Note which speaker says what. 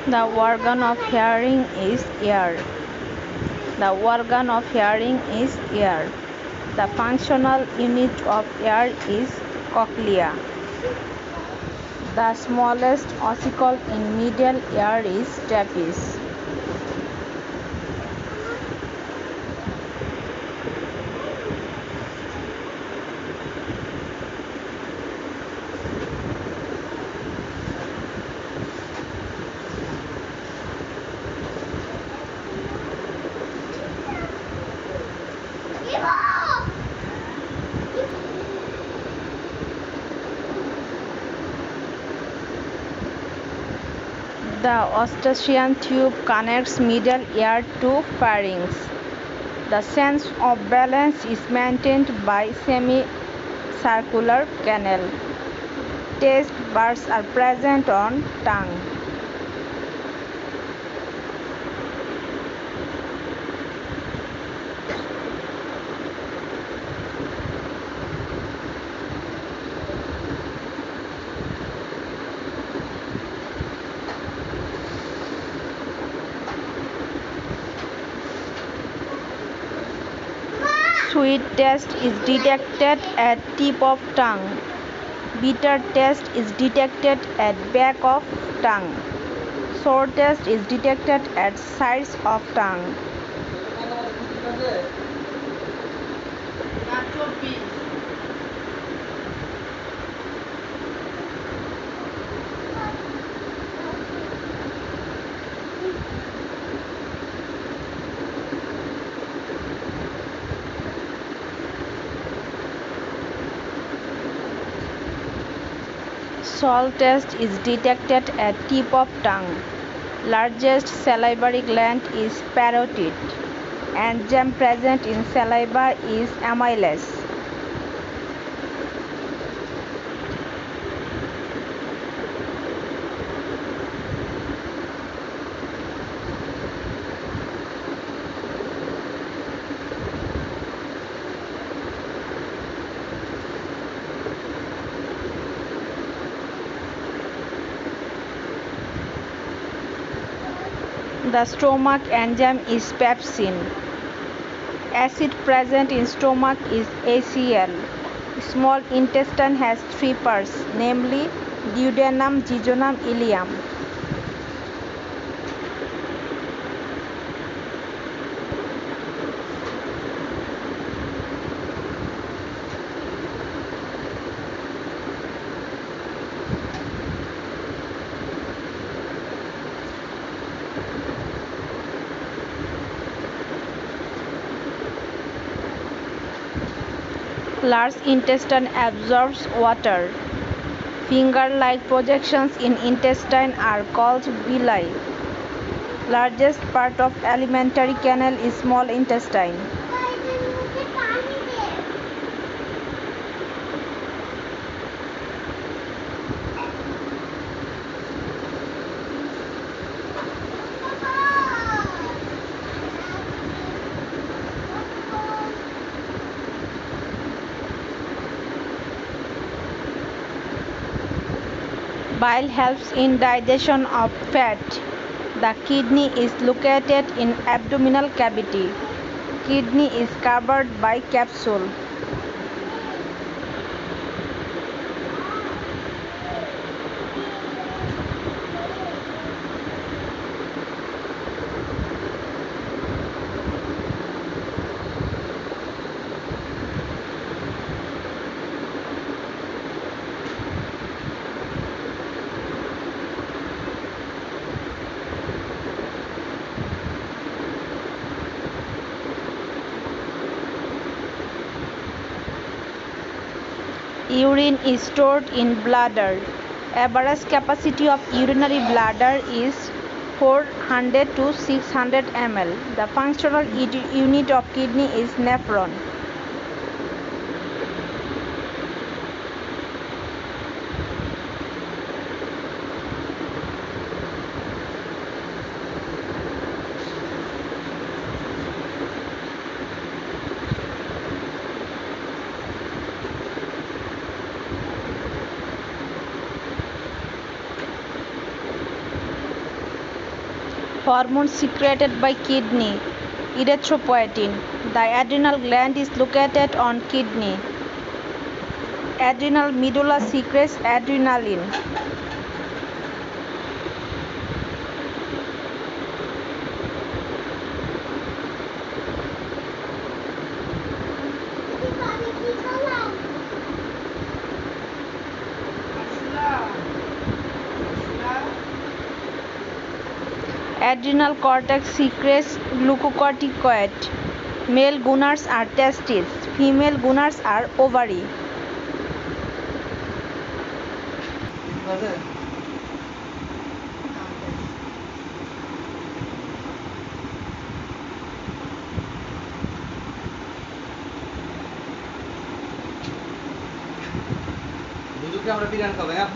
Speaker 1: The organ of hearing is ear. The organ of hearing is ear. The functional unit of ear is cochlea. The smallest ossicle in middle ear is stapes. The Eustachian tube connects middle ear to pharynx. The sense of balance is maintained by semicircular canal. Taste buds are present on tongue. Sweet taste is detected at tip of tongue. Bitter taste is detected at back of tongue. Sour taste is detected at sides of tongue. Salt taste is detected at tip of tongue. Largest salivary gland is parotid. Enzyme present in saliva is amylase. The stomach enzyme is pepsin. Acid present in stomach is ACl. Small intestine has three parts, namely duodenum, jejunum, ileum. Large intestine absorbs water. Finger-like projections in intestine are called villi. Largest part of alimentary canal is small intestine. Bile helps in digestion of fat. The kidney is located in abdominal cavity. Kidney is covered by capsule. Urine is stored in bladder. Average capacity of urinary bladder is 400 to 600 ml. The functional unit of kidney is nephron. Hormone secreted by kidney, erythropoietin. The adrenal gland is located on kidney. Adrenal medulla secretes adrenaline. Adrenal cortex secretes glucocorticoid. Male goners are testes. Female goners are ovary.
Speaker 2: দুধকে আমরা বিরিয়ানি খাবো।